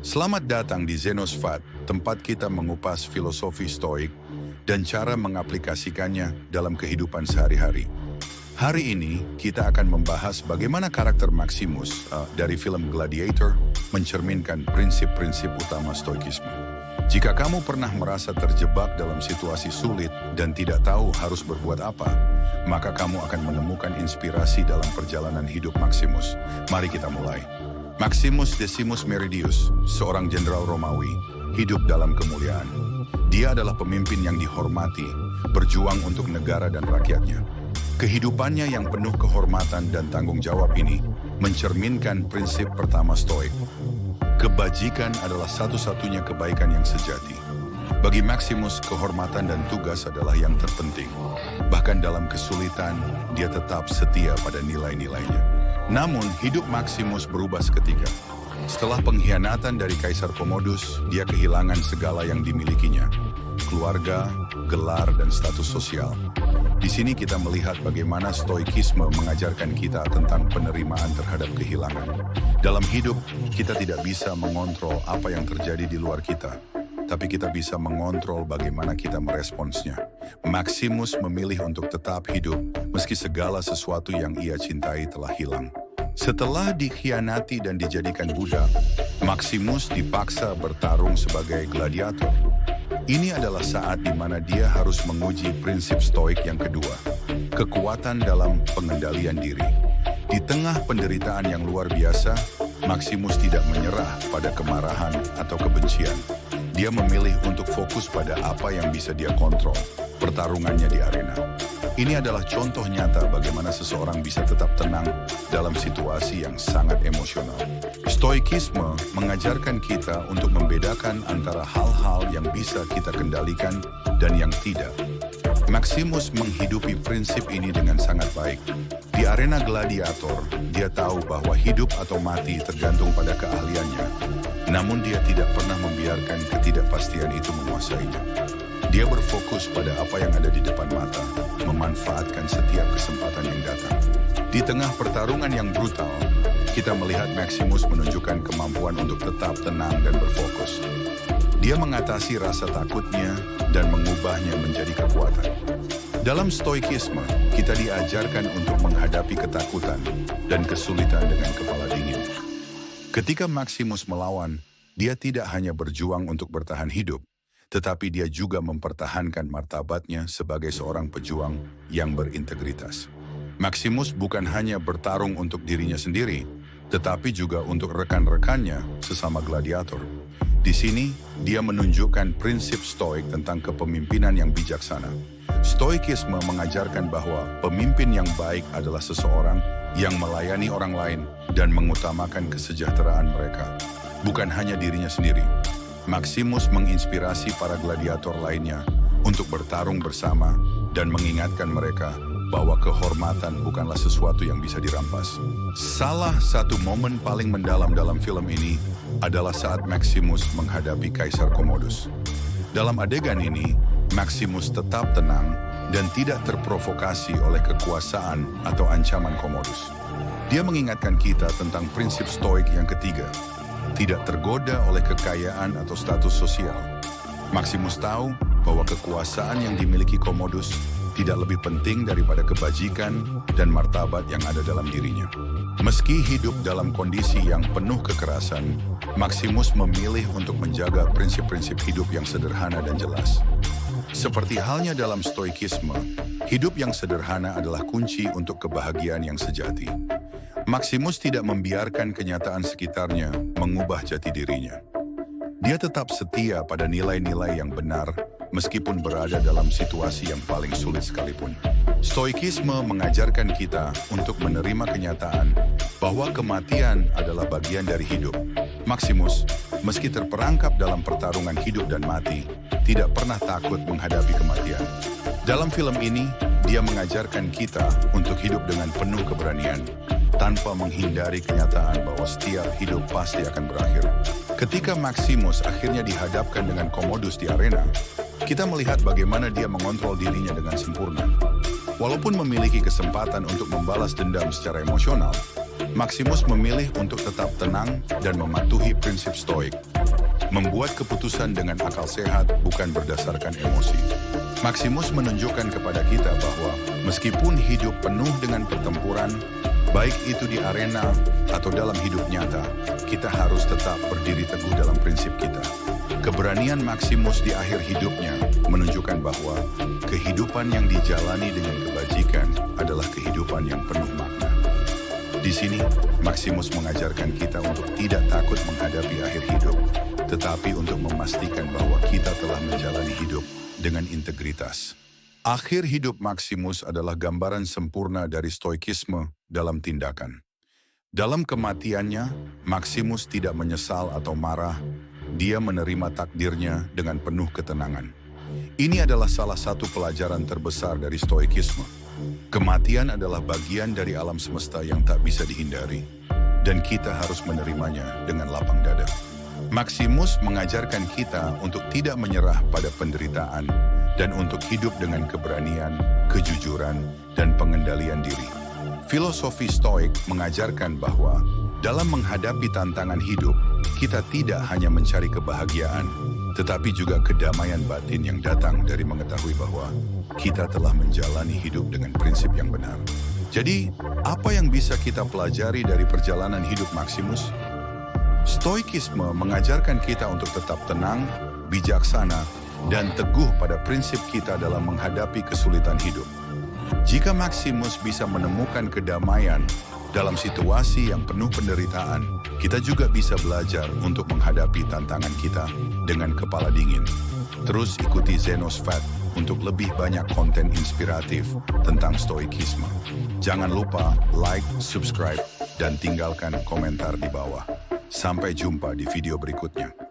Selamat datang di Zenosfat, tempat kita mengupas filosofi stoik dan cara mengaplikasikannya dalam kehidupan sehari-hari. Hari ini kita akan membahas bagaimana karakter Maximus dari film Gladiator mencerminkan prinsip-prinsip utama stoikisme. Jika kamu pernah merasa terjebak dalam situasi sulit dan tidak tahu harus berbuat apa, maka kamu akan menemukan inspirasi dalam perjalanan hidup Maximus. Mari kita mulai. Maximus Decimus Meridius, seorang jenderal Romawi, hidup dalam kemuliaan. Dia adalah pemimpin yang dihormati, berjuang untuk negara dan rakyatnya. Kehidupannya yang penuh kehormatan dan tanggung jawab ini mencerminkan prinsip pertama Stoik. Kebajikan adalah satu-satunya kebaikan yang sejati. Bagi Maximus, kehormatan dan tugas adalah yang terpenting. Bahkan dalam kesulitan, dia tetap setia pada nilai-nilainya. Namun, hidup Maximus berubah seketika. Setelah pengkhianatan dari Kaisar Commodus, dia kehilangan segala yang dimilikinya. Keluarga, gelar, dan status sosial. Di sini kita melihat bagaimana stoikisme mengajarkan kita tentang penerimaan terhadap kehilangan. Dalam hidup, kita tidak bisa mengontrol apa yang terjadi di luar kita, tapi kita bisa mengontrol bagaimana kita meresponsnya. Maximus memilih untuk tetap hidup meski segala sesuatu yang ia cintai telah hilang. Setelah dikhianati dan dijadikan budak, Maximus dipaksa bertarung sebagai gladiator. Ini adalah saat di mana dia harus menguji prinsip stoik yang kedua, kekuatan dalam pengendalian diri. Di tengah penderitaan yang luar biasa, Maximus tidak menyerah pada kemarahan atau kebencian. Dia memilih untuk fokus pada apa yang bisa dia kontrol, pertarungannya di arena. Ini adalah contoh nyata bagaimana seseorang bisa tetap tenang dalam situasi yang sangat emosional. Stoikisme mengajarkan kita untuk membedakan antara hal-hal yang bisa kita kendalikan dan yang tidak. Maximus menghidupi prinsip ini dengan sangat baik. Di arena gladiator, dia tahu bahwa hidup atau mati tergantung pada keahliannya. Namun dia tidak pernah membiarkan ketidakpastian itu menguasainya. Dia berfokus pada apa yang ada di depan mata, memanfaatkan setiap kesempatan yang datang. Di tengah pertarungan yang brutal, kita melihat Maximus menunjukkan kemampuan untuk tetap tenang dan berfokus. Dia mengatasi rasa takutnya dan mengubahnya menjadi kekuatan. Dalam stoikisme, kita diajarkan untuk menghadapi ketakutan dan kesulitan dengan kepala dingin. Ketika Maximus melawan, dia tidak hanya berjuang untuk bertahan hidup, tetapi dia juga mempertahankan martabatnya sebagai seorang pejuang yang berintegritas. Maximus bukan hanya bertarung untuk dirinya sendiri, tetapi juga untuk rekan-rekannya sesama gladiator. Di sini, dia menunjukkan prinsip stoik tentang kepemimpinan yang bijaksana. Stoikisme mengajarkan bahwa pemimpin yang baik adalah seseorang yang melayani orang lain dan mengutamakan kesejahteraan mereka, bukan hanya dirinya sendiri. Maximus menginspirasi para gladiator lainnya untuk bertarung bersama dan mengingatkan mereka bahwa kehormatan bukanlah sesuatu yang bisa dirampas. Salah satu momen paling mendalam dalam film ini adalah saat Maximus menghadapi Kaisar Commodus. Dalam adegan ini, Maximus tetap tenang dan tidak terprovokasi oleh kekuasaan atau ancaman Commodus. Dia mengingatkan kita tentang prinsip stoik yang ketiga, tidak tergoda oleh kekayaan atau status sosial. Maximus tahu bahwa kekuasaan yang dimiliki Commodus tidak lebih penting daripada kebajikan dan martabat yang ada dalam dirinya. Meski hidup dalam kondisi yang penuh kekerasan, Maximus memilih untuk menjaga prinsip-prinsip hidup yang sederhana dan jelas. Seperti halnya dalam stoikisme, hidup yang sederhana adalah kunci untuk kebahagiaan yang sejati. Maximus tidak membiarkan kenyataan sekitarnya mengubah jati dirinya. Dia tetap setia pada nilai-nilai yang benar, meskipun berada dalam situasi yang paling sulit sekalipun. Stoikisme mengajarkan kita untuk menerima kenyataan bahwa kematian adalah bagian dari hidup. Maximus, meski terperangkap dalam pertarungan hidup dan mati, tidak pernah takut menghadapi kematian. Dalam film ini, dia mengajarkan kita untuk hidup dengan penuh keberanian, tanpa menghindari kenyataan bahwa setiap hidup pasti akan berakhir. Ketika Maximus akhirnya dihadapkan dengan Commodus di arena, kita melihat bagaimana dia mengontrol dirinya dengan sempurna. Walaupun memiliki kesempatan untuk membalas dendam secara emosional, Maximus memilih untuk tetap tenang dan mematuhi prinsip stoik. membuat keputusan dengan akal sehat bukan berdasarkan emosi. Maximus menunjukkan kepada kita bahwa meskipun hidup penuh dengan pertempuran, baik itu di arena atau dalam hidup nyata, kita harus tetap berdiri teguh dalam prinsip kita. Keberanian Maximus di akhir hidupnya menunjukkan bahwa kehidupan yang dijalani dengan kebajikan adalah kehidupan yang penuh makna. Di sini, Maximus mengajarkan kita untuk tidak takut menghadapi akhir hidup, tetapi untuk memastikan bahwa kita telah menjalani hidup dengan integritas. Akhir hidup Maximus adalah gambaran sempurna dari stoikisme dalam tindakan. Dalam kematiannya, Maximus tidak menyesal atau marah. Dia menerima takdirnya dengan penuh ketenangan. Ini adalah salah satu pelajaran terbesar dari stoikisme. Kematian adalah bagian dari alam semesta yang tak bisa dihindari, dan kita harus menerimanya dengan lapang dada. Maximus mengajarkan kita untuk tidak menyerah pada penderitaan dan untuk hidup dengan keberanian, kejujuran, dan pengendalian diri. Filosofi Stoik mengajarkan bahwa dalam menghadapi tantangan hidup, kita tidak hanya mencari kebahagiaan, tetapi juga kedamaian batin yang datang dari mengetahui bahwa kita telah menjalani hidup dengan prinsip yang benar. Jadi, apa yang bisa kita pelajari dari perjalanan hidup Maximus? Stoikisme mengajarkan kita untuk tetap tenang, bijaksana, dan teguh pada prinsip kita dalam menghadapi kesulitan hidup. Jika Maximus bisa menemukan kedamaian dalam situasi yang penuh penderitaan, kita juga bisa belajar untuk menghadapi tantangan kita dengan kepala dingin. Terus ikuti Zenos Fat untuk lebih banyak konten inspiratif tentang stoikisme. Jangan lupa like, subscribe, dan tinggalkan komentar di bawah. Sampai jumpa di video berikutnya.